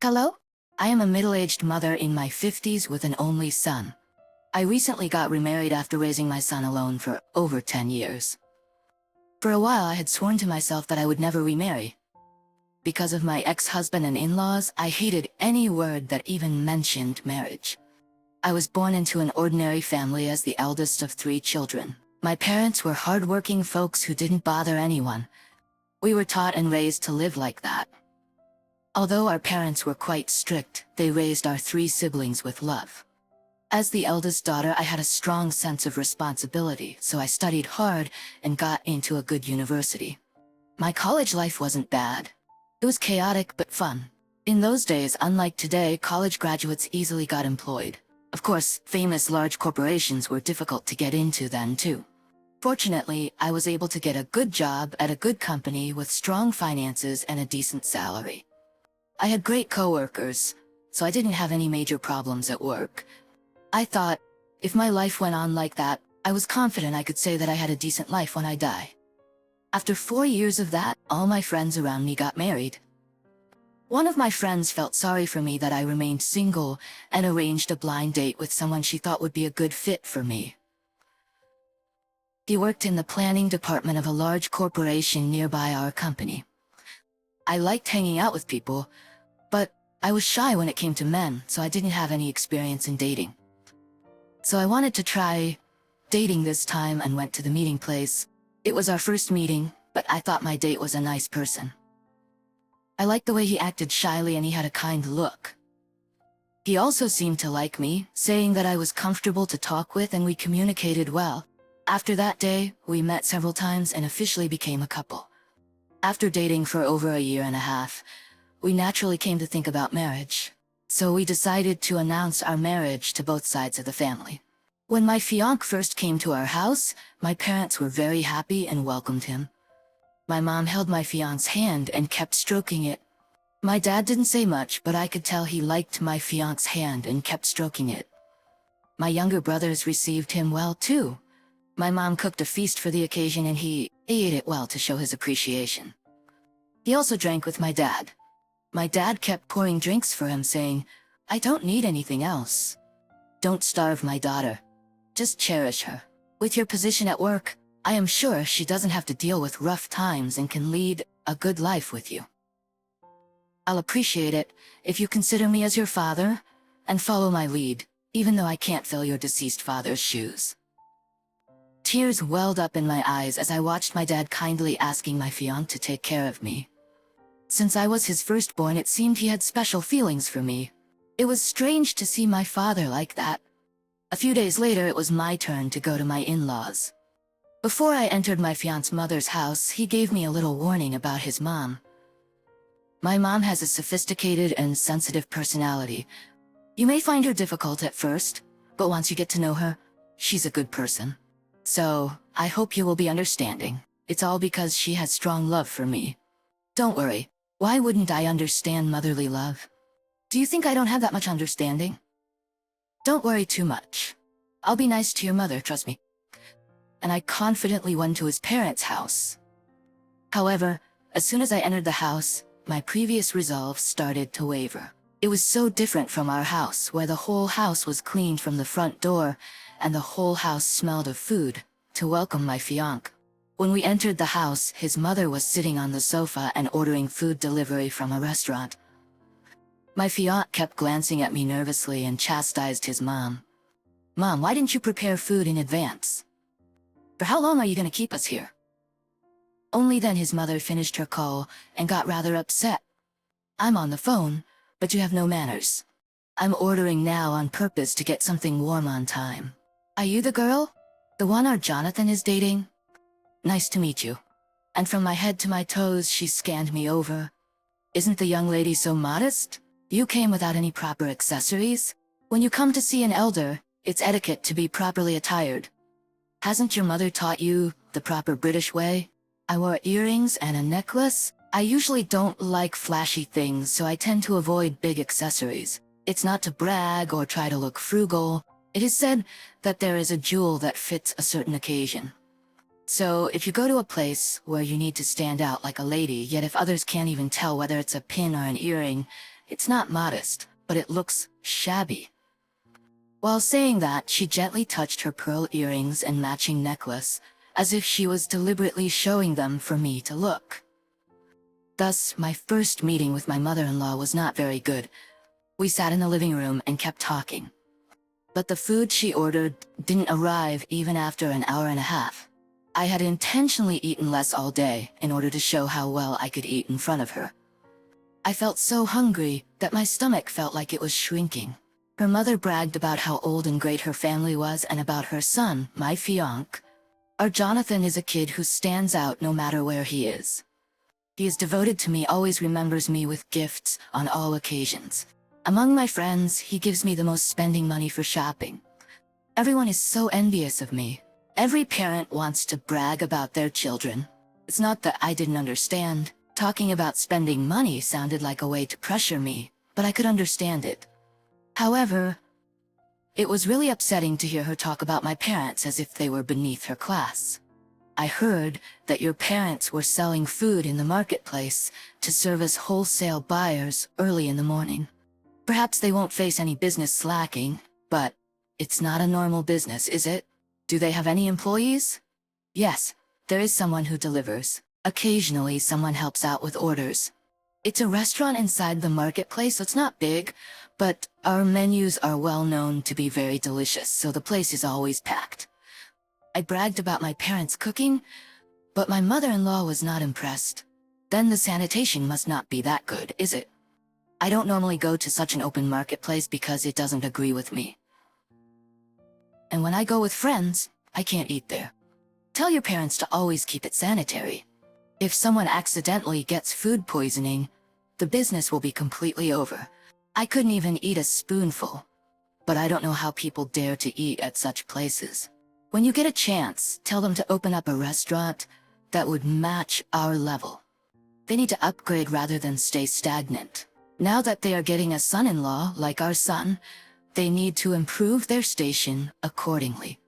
Hello? I am a middle-aged mother in my 50s with an only son. I recently got remarried after raising my son alone for over 10 years. For a while I had sworn to myself that I would never remarry. Because of my ex-husband and in-laws, I hated any word that even mentioned marriage. I was born into an ordinary family as the eldest of 3 children. My parents were hard-working folks who didn't bother anyone. We were taught and raised to live like that. Although our parents were quite strict, they raised our 3 siblings with love. As the eldest daughter, I had a strong sense of responsibility, so I studied hard and got into a good university. My college life wasn't bad. It was chaotic but fun. In those days, unlike today, college graduates easily got employed. Of course, famous large corporations were difficult to get into then too. Fortunately, I was able to get a good job at a good company with strong finances and a decent salary. I had great coworkers, so I didn't have any major problems at work. I thought, if my life went on like that, I was confident I could say that I had a decent life when I die. After 4 years of that, all my friends around me got married. One of my friends felt sorry for me that I remained single and arranged a blind date with someone she thought would be a good fit for me. He worked in the planning department of a large corporation nearby our company. I liked hanging out with people, but I was shy when it came to men, so I didn't have any experience in dating. So I wanted to try dating this time and went to the meeting place. It was our first meeting, but I thought my date was a nice person. I liked the way he acted shyly and he had a kind look. He also seemed to like me, saying that I was comfortable to talk with and we communicated well. After that day, we met several times and officially became a couple. After dating for over a year and a half, we naturally came to think about marriage. So we decided to announce our marriage to both sides of the family. When my fiancé first came to our house, my parents were very happy and welcomed him. My mom held my fiancé's hand and kept stroking it. My dad didn't say much, but I could tell he liked my fiancé's hand and kept stroking it. My younger brothers received him well too. My mom cooked a feast for the occasion and he ate it well to show his appreciation. He also drank with my dad. My dad kept pouring drinks for him, saying, "I don't need anything else. Don't starve my daughter. Just cherish her. With your position at work, I am sure she doesn't have to deal with rough times and can lead a good life with you. I'll appreciate it if you consider me as your father and follow my lead, even though I can't fill your deceased father's shoes." Tears welled up in my eyes as I watched my dad kindly asking my fiancé to take care of me. Since I was his firstborn, it seemed he had special feelings for me. It was strange to see my father like that. A few days later, it was my turn to go to my in-laws. Before I entered my fiancé's mother's house, he gave me a little warning about his mom. My mom has a sophisticated and sensitive personality. You may find her difficult at first, but once you get to know her, she's a good person. So, I hope you will be understanding. It's all because she has strong love for me. Don't worry. Why wouldn't I understand motherly love? Do you think I don't have that much understanding? Don't worry too much. I'll be nice to your mother, trust me. And I confidently went to his parents' house. However, as soon as I entered the house, my previous resolve started to waver. It was so different from our house, where the whole house was cleaned from the front door, and the whole house smelled of food, to welcome my fiancé. When we entered the house, his mother was sitting on the sofa and ordering food delivery from a restaurant. My fiancé kept glancing at me nervously and chastised his mom. "Mom, why didn't you prepare food in advance? For how long are you going to keep us here?" Only then his mother finished her call and got rather upset. "I'm on the phone, but you have no manners. I'm ordering now on purpose to get something warm on time. Are you the girl? The one our Jonathan is dating? Nice to meet you." And from my head to my toes, she scanned me over. "Isn't the young lady so modest? You came without any proper accessories? When you come to see an elder, it's etiquette to be properly attired. Hasn't your mother taught you the proper British way? I wore earrings and a necklace. I usually don't like flashy things, so I tend to avoid big accessories. It's not to brag or try to look frugal. It is said that there is a jewel that fits a certain occasion. So if you go to a place where you need to stand out like a lady, yet if others can't even tell whether it's a pin or an earring, It's not modest, but it looks shabby. While saying that, she gently touched her pearl earrings and matching necklace, as if she was deliberately showing them for me to look. Thus, my first meeting with my mother-in-law was not very good. We sat in the living room and kept talking. But the food she ordered didn't arrive even after an hour and a half. I had intentionally eaten less all day in order to show how well I could eat in front of her. I felt so hungry that my stomach felt like it was shrinking. Her mother bragged about how old and great her family was and about her son, my fiancé. Our Jonathan is a kid who stands out no matter where he is. He is devoted to me, always remembers me with gifts on all occasions. Among my friends, he gives me the most spending money for shopping. Everyone is so envious of me. Every parent wants to brag about their children. It's not that I didn't understand. Talking about spending money sounded like a way to pressure me, but I could understand it. However, it was really upsetting to hear her talk about my parents as if they were beneath her class. I heard that your parents were selling food in the marketplace to serve as wholesale buyers early in the morning. Perhaps they won't face any business slacking, but it's not a normal business, is it? Do they have any employees? Yes, there is someone who delivers. Occasionally, someone helps out with orders. It's a restaurant inside the marketplace, so it's not big, but our menus are well known to be very delicious, so the place is always packed. I bragged about my parents cooking, but my mother-in-law was not impressed. Then the sanitation must not be that good, is it? I don't normally go to such an open marketplace because it doesn't agree with me. And when I go with friends, I can't eat there. Tell your parents to always keep it sanitary. If someone accidentally gets food poisoning, the business will be completely over. I couldn't even eat a spoonful, but I don't know how people dare to eat at such places. When you get a chance, tell them to open up a restaurant that would match our level. They need to upgrade rather than stay stagnant. Now that they are getting a son-in-law like our son, they need to improve their station accordingly.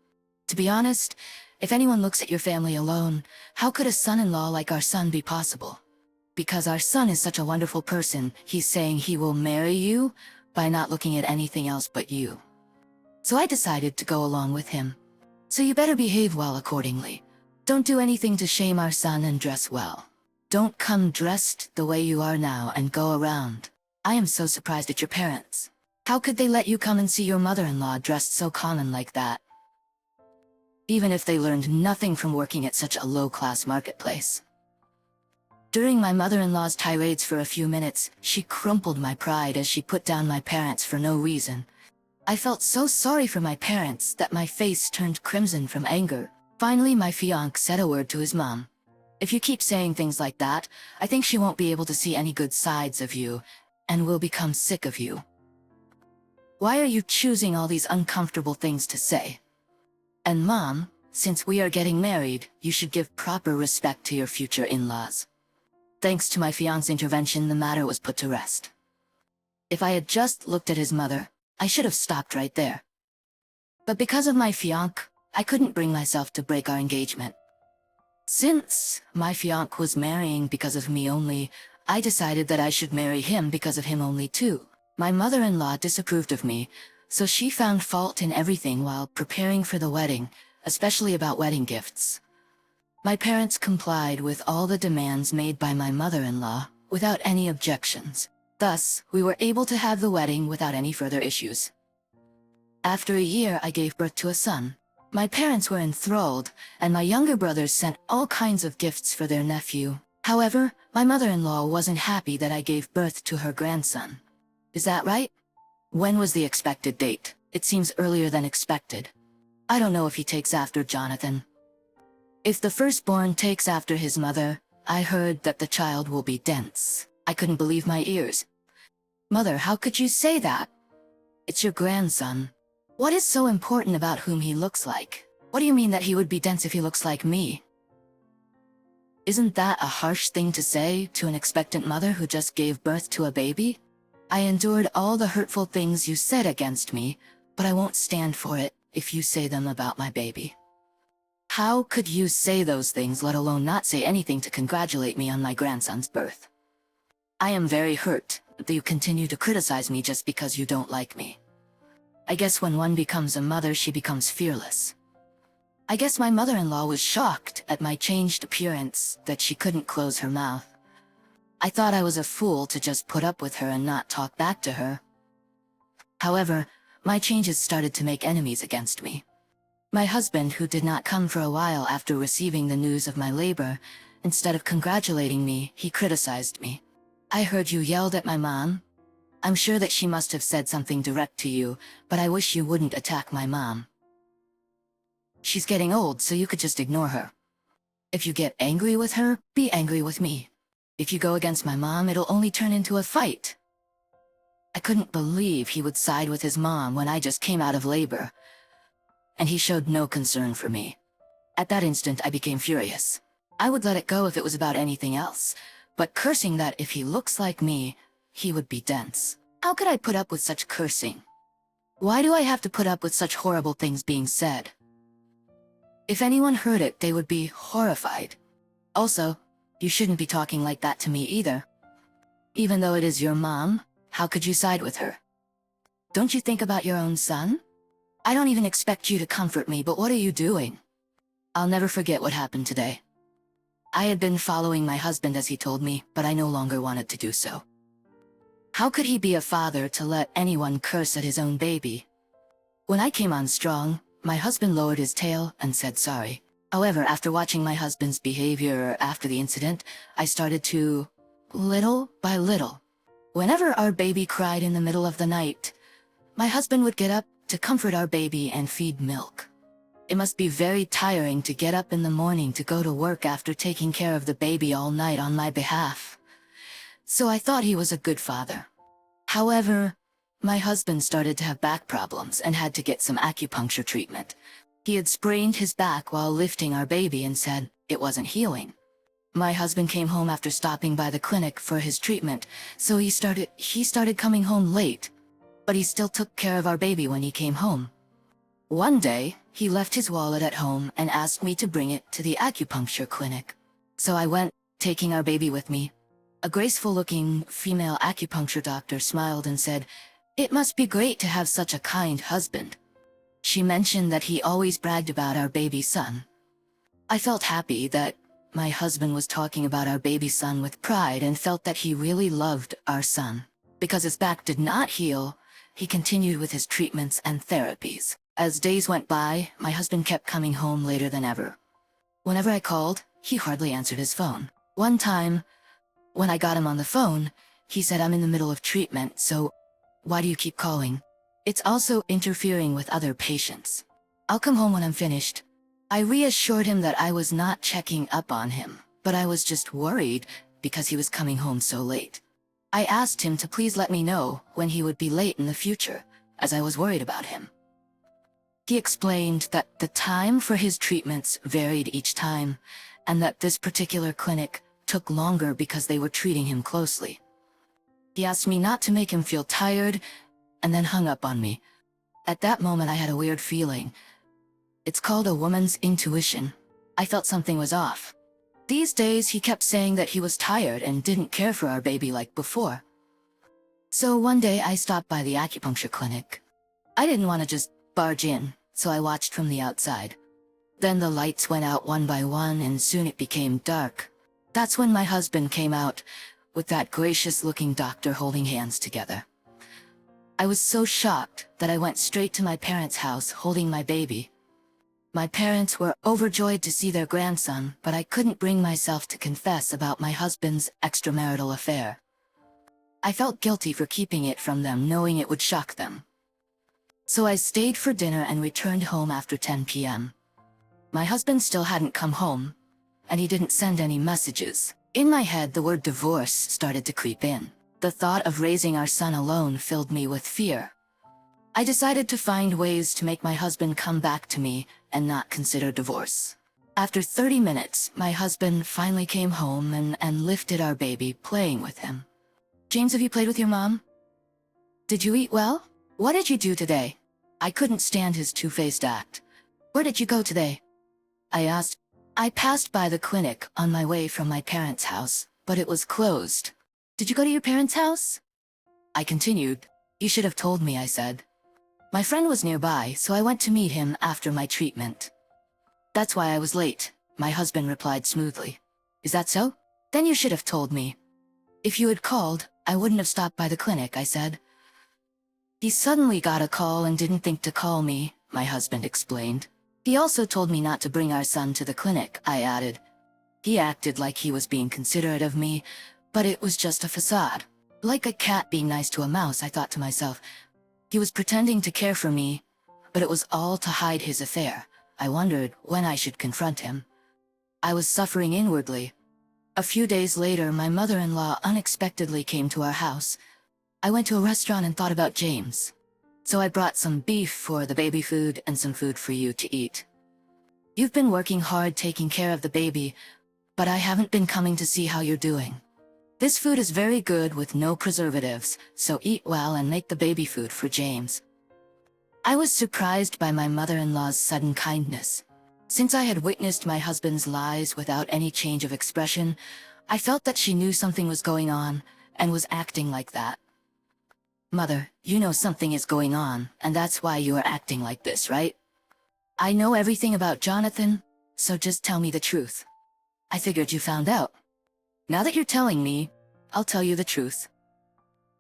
To be honest, if anyone looks at your family alone, how could a son-in-law like our son be possible? Because our son is such a wonderful person, he's saying he will marry you by not looking at anything else but you. So I decided to go along with him. So you better behave well accordingly. Don't do anything to shame our son and dress well. Don't come dressed the way you are now and go around. I am so surprised at your parents. How could they let you come and see your mother-in-law dressed so common like that? Even if they learned nothing from working at such a low-class marketplace. During my mother-in-law's tirades for a few minutes, she crumpled my pride as she put down my parents for no reason. I felt so sorry for my parents that my face turned crimson from anger. Finally, my fiancé said a word to his mom. If you keep saying things like that, I think she won't be able to see any good sides of you, and will become sick of you. Why are you choosing all these uncomfortable things to say? And Mom, since we are getting married, you should give proper respect to your future in-laws. Thanks to my fiancé's intervention, the matter was put to rest. If I had just looked at his mother, I should have stopped right there. But because of my fiancé, I couldn't bring myself to break our engagement. Since my fiancé was marrying because of me only, I decided that I should marry him because of him only too. My mother-in-law disapproved of me, so she found fault in everything while preparing for the wedding, especially about wedding gifts. My parents complied with all the demands made by my mother-in-law without any objections. Thus, we were able to have the wedding without any further issues. After a year, I gave birth to a son. My parents were enthralled, and my younger brothers sent all kinds of gifts for their nephew. However, my mother-in-law wasn't happy that I gave birth to her grandson. Is that right? When was the expected date? It seems earlier than expected. I don't know if he takes after Jonathan. If the firstborn takes after his mother, I heard that the child will be dense. I couldn't believe my ears. Mother, how could you say that? It's your grandson. What is so important about whom he looks like? What do you mean that he would be dense if he looks like me? Isn't that a harsh thing to say to an expectant mother who just gave birth to a baby? I endured all the hurtful things you said against me, but I won't stand for it if you say them about my baby. How could you say those things, let alone not say anything to congratulate me on my grandson's birth? I am very hurt, that you continue to criticize me just because you don't like me. I guess when one becomes a mother, she becomes fearless. I guess my mother-in-law was shocked at my changed appearance that she couldn't close her mouth. I thought I was a fool to just put up with her and not talk back to her. However, my changes started to make enemies against me. My husband, who did not come for a while after receiving the news of my labor, instead of congratulating me, he criticized me. "I heard you yelled at my mom. I'm sure that she must have said something direct to you, but I wish you wouldn't attack my mom. She's getting old, so you could just ignore her. If you get angry with her, be angry with me. If you go against my mom, it'll only turn into a fight." I couldn't believe he would side with his mom when I just came out of labor, and he showed no concern for me. At that instant, I became furious. I would let it go if it was about anything else, but cursing that if he looks like me, he would be dense. How could I put up with such cursing? Why do I have to put up with such horrible things being said? If anyone heard it, they would be horrified. Also, you shouldn't be talking like that to me either. Even though it is your mom, how could you side with her? Don't you think about your own son? I don't even expect you to comfort me, but what are you doing? I'll never forget what happened today. I had been following my husband as he told me, but I no longer wanted to do so. How could he be a father to let anyone curse at his own baby? When I came on strong, my husband lowered his tail and said sorry. However, after watching my husband's behavior after the incident, I started to, little by little. Whenever our baby cried in the middle of the night, my husband would get up to comfort our baby and feed milk. It must be very tiring to get up in the morning to go to work after taking care of the baby all night on my behalf. So I thought he was a good father. However, my husband started to have back problems and had to get some acupuncture treatment. He had sprained his back while lifting our baby and said it wasn't healing. My husband came home after stopping by the clinic for his treatment, so he started coming home late. But he still took care of our baby when he came home. One day, he left his wallet at home and asked me to bring it to the acupuncture clinic. So I went, taking our baby with me. A graceful-looking female acupuncture doctor smiled and said, "It must be great to have such a kind husband." She mentioned that he always bragged about our baby son. I felt happy that my husband was talking about our baby son with pride and felt that he really loved our son. Because his back did not heal, he continued with his treatments and therapies. As days went by, my husband kept coming home later than ever. Whenever I called, he hardly answered his phone. One time, when I got him on the phone, he said, "I'm in the middle of treatment, so why do you keep calling? It's also interfering with other patients. I'll come home when I'm finished." I reassured him that I was not checking up on him, but I was just worried because he was coming home so late. I asked him to please let me know when he would be late in the future, as I was worried about him. He explained that the time for his treatments varied each time, and that this particular clinic took longer because they were treating him closely. He asked me not to make him feel tired, and then hung up on me. At that moment I had a weird feeling. It's called a woman's intuition. I felt something was off. These days he kept saying that he was tired and didn't care for our baby like before. So one day I stopped by the acupuncture clinic. I didn't want to just barge in, so I watched from the outside. Then the lights went out one by one and soon it became dark. That's when my husband came out, with that gracious-looking doctor holding hands together. I was so shocked that I went straight to my parents' house holding my baby. My parents were overjoyed to see their grandson, but I couldn't bring myself to confess about my husband's extramarital affair. I felt guilty for keeping it from them, knowing it would shock them. So I stayed for dinner and returned home after 10 p.m. My husband still hadn't come home, and he didn't send any messages. In my head, the word divorce started to creep in. The thought of raising our son alone filled me with fear. I decided to find ways to make my husband come back to me and not consider divorce. After 30 minutes, my husband finally came home and lifted our baby, playing with him. "James, have you played with your mom? Did you eat well? What did you do today?" I couldn't stand his two-faced act. "Where did you go today?" I asked. "I passed by the clinic on my way from my parents' house, but it was closed." "Did you go to your parents' house?" I continued. You should have told me, I said. My friend was nearby, so I went to meet him after my treatment. That's why I was late, my husband replied smoothly. Is that so? Then you should have told me. If you had called, I wouldn't have stopped by the clinic, I said. He suddenly got a call and didn't think to call me, my husband explained. He also told me not to bring our son to the clinic, I added. He acted like he was being considerate of me, but it was just a facade. Like a cat being nice to a mouse, I thought to myself. He was pretending to care for me, but it was all to hide his affair. I wondered when I should confront him. I was suffering inwardly. A few days later, my mother-in-law unexpectedly came to our house. I went to a restaurant and thought about James. So I brought some beef for the baby food and some food for you to eat. You've been working hard taking care of the baby, but I haven't been coming to see how you're doing. This food is very good with no preservatives, so eat well and make the baby food for James. I was surprised by my mother-in-law's sudden kindness. Since I had witnessed my husband's lies without any change of expression, I felt that she knew something was going on and was acting like that. Mother, you know something is going on, and that's why you are acting like this, right? I know everything about Jonathan, so just tell me the truth. I figured you found out. Now that you're telling me, I'll tell you the truth.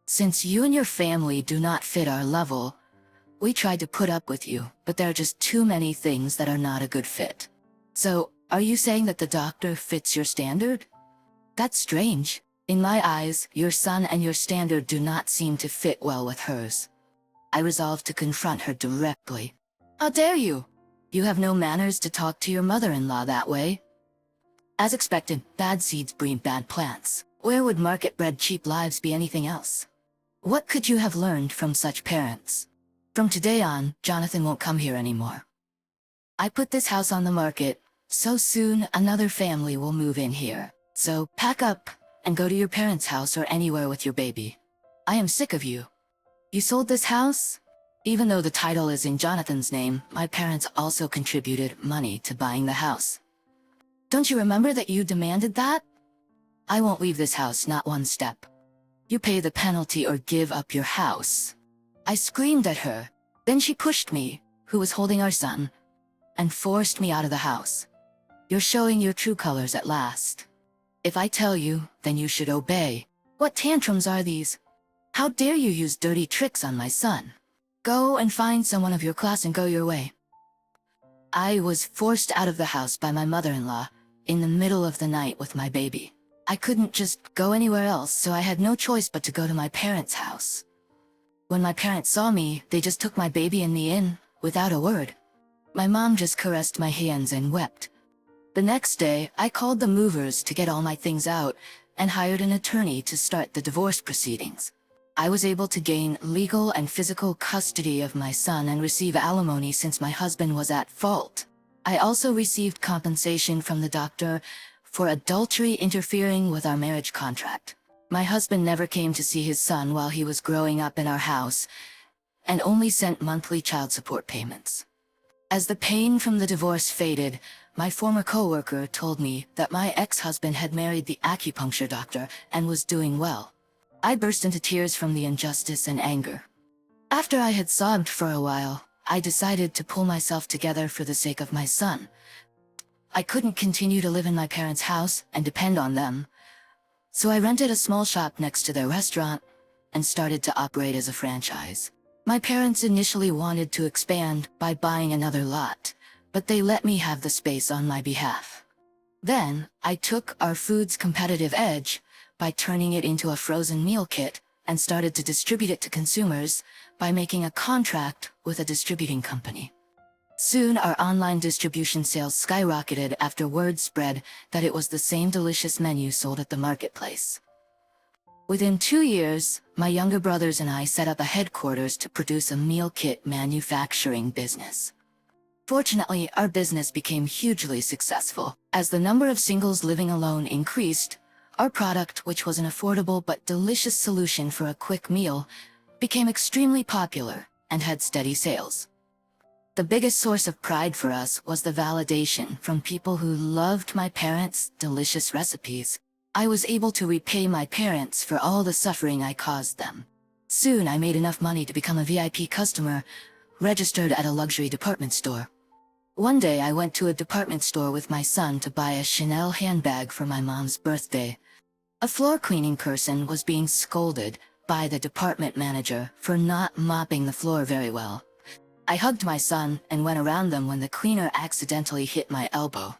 Since you and your family do not fit our level, we tried to put up with you, but there are just too many things that are not a good fit. So, are you saying that the doctor fits your standard? That's strange. In my eyes, your son and your standard do not seem to fit well with hers. I resolved to confront her directly. How dare you? You have no manners to talk to your mother-in-law that way. As expected, bad seeds breed bad plants. Where would market-bred cheap lives be anything else? What could you have learned from such parents? From today on, Jonathan won't come here anymore. I put this house on the market, so soon another family will move in here. So pack up and go to your parents' house or anywhere with your baby. I am sick of you. You sold this house? Even though the title is in Jonathan's name, my parents also contributed money to buying the house. Don't you remember that you demanded that? I won't leave this house, not one step. You pay the penalty or give up your house. I screamed at her. Then she pushed me, who was holding our son, and forced me out of the house. You're showing your true colors at last. If I tell you, then you should obey. What tantrums are these? How dare you use dirty tricks on my son? Go and find someone of your class and go your way. I was forced out of the house by my mother-in-law, in the middle of the night with my baby. I couldn't just go anywhere else, so I had no choice but to go to my parents' house. When my parents saw me, they just took my baby and me in, without a word. My mom just caressed my hands and wept. The next day, I called the movers to get all my things out, and hired an attorney to start the divorce proceedings. I was able to gain legal and physical custody of my son and receive alimony since my husband was at fault. I also received compensation from the doctor for adultery interfering with our marriage contract. My husband never came to see his son while he was growing up in our house, and only sent monthly child support payments. As the pain from the divorce faded, my former coworker told me that my ex-husband had married the acupuncture doctor and was doing well. I burst into tears from the injustice and anger. After I had sobbed for a while, I decided to pull myself together for the sake of my son. I couldn't continue to live in my parents' house and depend on them, so I rented a small shop next to their restaurant and started to operate as a franchise. My parents initially wanted to expand by buying another lot, but they let me have the space on my behalf. Then, I took our food's competitive edge by turning it into a frozen meal kit and started to distribute it to consumers by making a contract with a distributing company. Soon, our online distribution sales skyrocketed after word spread that it was the same delicious menu sold at the marketplace. Within 2 years, my younger brothers and I set up a headquarters to produce a meal kit manufacturing business. Fortunately, our business became hugely successful. As the number of singles living alone increased, our product, which was an affordable but delicious solution for a quick meal, became extremely popular and had steady sales. The biggest source of pride for us was the validation from people who loved my parents' delicious recipes. I was able to repay my parents for all the suffering I caused them. Soon I made enough money to become a VIP customer, registered at a luxury department store. One day I went to a department store with my son to buy a Chanel handbag for my mom's birthday. A floor cleaning person was being scolded by the department manager for not mopping the floor very well. I hugged my son and went around them when the cleaner accidentally hit my elbow.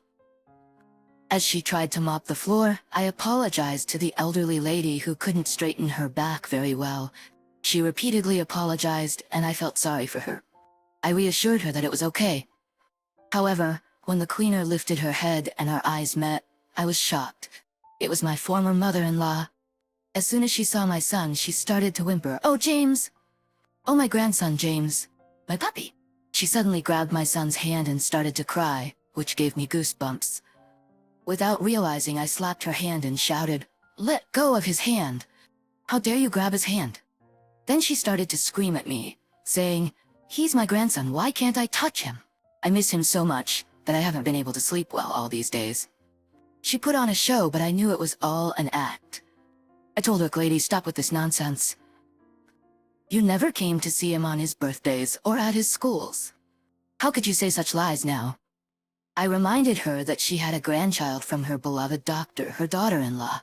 As she tried to mop the floor, I apologized to the elderly lady who couldn't straighten her back very well. She repeatedly apologized, and I felt sorry for her. I reassured her that it was okay. However, when the cleaner lifted her head and our eyes met, I was shocked. It was my former mother-in-law. As soon as she saw my son, she started to whimper, "Oh, James! Oh, my grandson, James! My puppy!" She suddenly grabbed my son's hand and started to cry, which gave me goosebumps. Without realizing, I slapped her hand and shouted, "Let go of his hand! How dare you grab his hand?" Then she started to scream at me, saying, "He's my grandson, why can't I touch him? I miss him so much that I haven't been able to sleep well all these days." She put on a show, but I knew it was all an act. I told her, "Lady, stop with this nonsense. You never came to see him on his birthdays or at his schools. How could you say such lies now?" I reminded her that she had a grandchild from her beloved doctor, her daughter-in-law.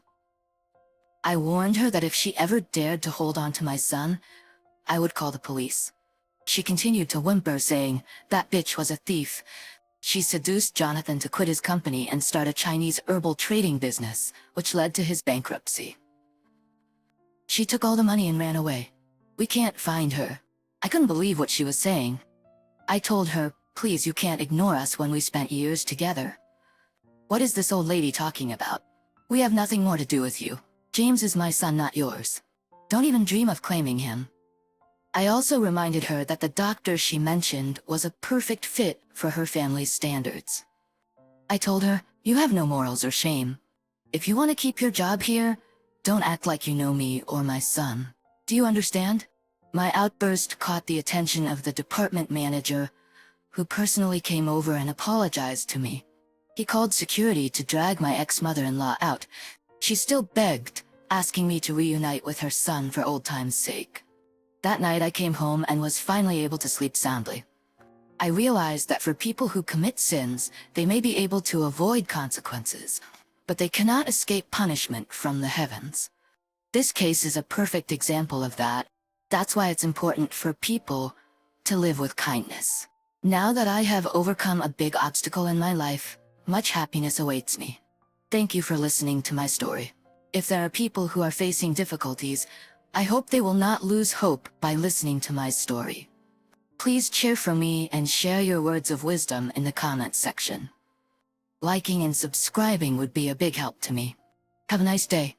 I warned her that if she ever dared to hold on to my son, I would call the police. She continued to whimper, saying, "That bitch was a thief. She seduced Jonathan to quit his company and start a Chinese herbal trading business, which led to his bankruptcy. She took all the money and ran away. We can't find her." I couldn't believe what she was saying. I told her, "Please, you can't ignore us when we spent years together. What is this old lady talking about? We have nothing more to do with you. James is my son, not yours. Don't even dream of claiming him." I also reminded her that the doctor she mentioned was a perfect fit for her family's standards. I told her, "You have no morals or shame. If you want to keep your job here, don't act like you know me or my son. Do you understand?" My outburst caught the attention of the department manager, who personally came over and apologized to me. He called security to drag my ex-mother-in-law out. She still begged, asking me to reunite with her son for old time's sake. That night I came home and was finally able to sleep soundly. I realized that for people who commit sins, they may be able to avoid consequences, but they cannot escape punishment from the heavens. This case is a perfect example of that. That's why it's important for people to live with kindness. Now that I have overcome a big obstacle in my life, much happiness awaits me. Thank you for listening to my story. If there are people who are facing difficulties, I hope they will not lose hope by listening to my story. Please cheer for me and share your words of wisdom in the comments section. Liking and subscribing would be a big help to me. Have a nice day.